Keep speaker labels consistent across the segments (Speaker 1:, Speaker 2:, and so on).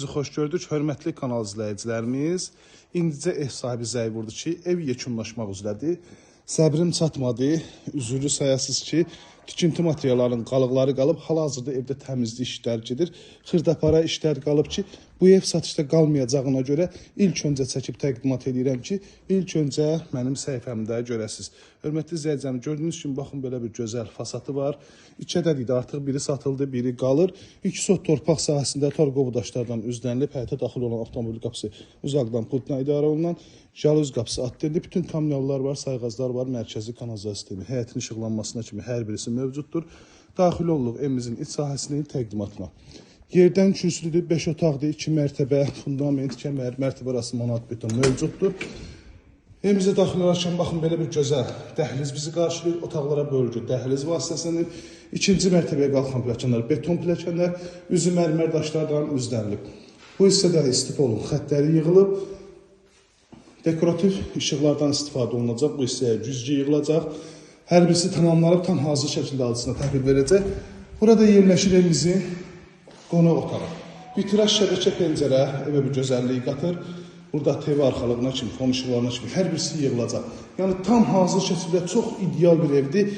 Speaker 1: Sizi xoş gördük, hörmətli kanal izləyicilərimiz. İndicə ev sahibi zəng vurdu ki, ev yekunlaşmaq üzrədir. Səbrim çatmadı, üzürlü sayasız ki, tikinti materiallarının qalıqları qalıb, hal-hazırda evdə təmizlik işlər gedir. Xırdapara işlər qalıb ki, bu ev satışda qalmayacağına görə ilk öncə çəkib təqdimat edirəm ki, ilk öncə mənim səhifəmdə görəsiniz. Hörmətli izləyicilərim, gördüyünüz kimi, baxın, belə bir gözəl fasadı var. 2 ədəd idi, artıq biri satıldı, biri qalır. 2 sot torpaq sahəsində torqovu daşlardan üzlənilib, həyətə daxil olan avtomobil qapısı uzaqdan pultla idarə olunan, jaluz qapısı atdildi, bütün kamyonlar var, sayğazlar var, mərkəzi kanalizasiya sistemi, həyətin işıqlanmasına kimi hər birisi mövcuddur. Daxil oluq evimizin iç sahəsinin təqdimatına. Yerdən kürsülüdür, 5 otaqdır, 2 mərtəbə, fundament, kəmər, mərtəbə arası manat beton mövcuddur. Evimizə daxil olarkən, baxın, belə bir gözəl dəhliz bizi qarşılayır, otaqlara bölgü, dəhliz vasitəsinin ikinci mərtəbəyə qalxan pilləkənlər, beton pilləkənlər, üzü mərmər daşlardan üzlənilib. Bu hissədə istif olun, xəttləri yığılıb, dekorativ işıqlardan istifadə olunacaq, bu hissəyə güzgü yığılacaq, hər birisi tamamlanıb, tam hazır şəkildə alıcısına təhvil verəcək. Burada yerləşir evimizin qonaq otağı. Vitraj şəbəkə pəncərə evə bir gözəlliyi qatır. Burada TV arxalığına kimi, fon işıqlarına kimi hər birisi yığılacaq. Yəni tam hazır şəkildə çox ideal bir evdir.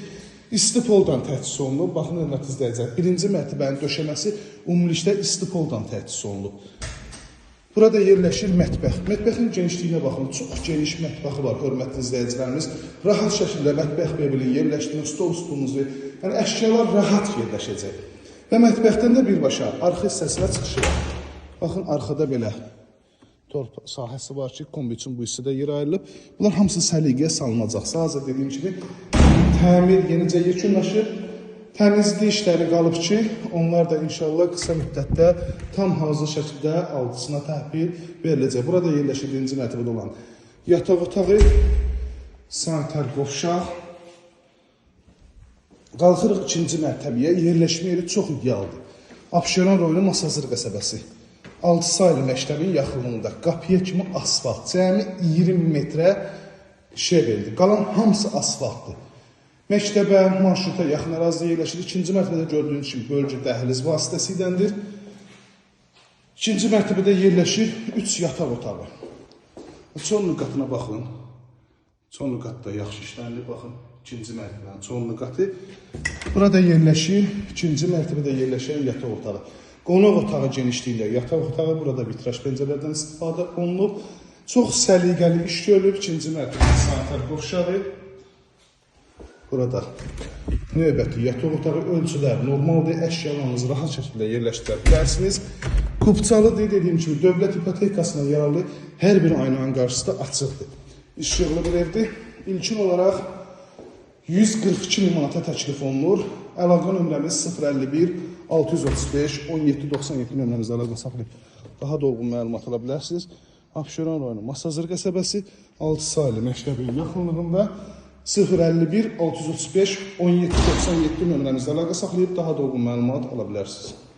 Speaker 1: İstipoldan təchiz olunub. Baxın, hörmətli izləyicilər, birinci mərtəbənin döşəməsi ümumilikdə istipoldan təchiz olunub. Burada yerləşir mətbəx. Mətbəxin genişliyinə baxın, çox geniş mətbəxi var, hörmətli izləyicilərimiz. Rahat şəkildə mətbəx mebelini yerləşdirin, stol stulunuzu, yəni əşyalar rahat yerləşəcək. Və mətbəxdən də birbaşa arxa hissəsinə çıxışı var. Baxın, arxada belə torpaq sahəsi var ki, kombi üçün bu hissədə yer ayrılıb. Bunlar hamısı səliqəyə salınacaq. Sadəcə dediyim kimi, təmir yenicə yekunlaşır. Təmizlik işləri qalıb ki, onlar da inşallah qısa müddətdə tam hazır şəkildə alıcısına təhvil veriləcək. Burada yerləşir birinci mərtəbədə olan yataq otağı, sanitar qovşaq. Qalxırıq ikinci mərtəbəyə, yerləşmə yeri çox idealdır. Abşeron rayonu Masazır qəsəbəsi. 6 saylı məktəbin yaxınlığında qapıya kimi asfalt, cəmi 20 metrə şey verildi. Qalan hamısı asfaltdır. Məktəbə, marşruta yaxın ərazidə yerləşir. İkinci mərtəbədə gördüyünüz kimi bölgü dəhliz vasitəsiyləndir. İkinci mərtəbədə yerləşir 3 yataq otağı. Çonlu qatına baxın. Çonlu qatda yaxşı işlənir, baxın. İkinci mərtəbənin çonlu qatı. Burada yerləşir, ikinci mərtəbədə yerləşən yataq otağı. Qonaq otağı genişliyilə yataq otağı, burada vitraj pəncərələrdən istifadə olunub. Çox səliqəli iş görülüb. İkinci mərtəbədə sanitar qovşağı. Burada növbəti yataq otağı ölçülər normaldır. Əşyalarınızı rahat şəkildə yerləşdirə bilərsiniz. Kupçalıdır, dediyim kimi, dövlət ipotekasına yararlı hər bir aynanın qarşısı da açıqdır. İşıqlı bir evdir. İlkin olaraq 142 min manata təklif olunur. Əlaqə nömrəmiz 051 635 1797 nömrəmizdə əlaqə saxlayıb daha dolğun məlumat ala bilərsiniz. Abşeron rayonu Masazır qəsəbəsi 6 saylı məktəbin yaxınlığında 051 635 1797 nömrəmizdə əlaqə saxlayıb daha dolğun məlumat ala bilərsiniz.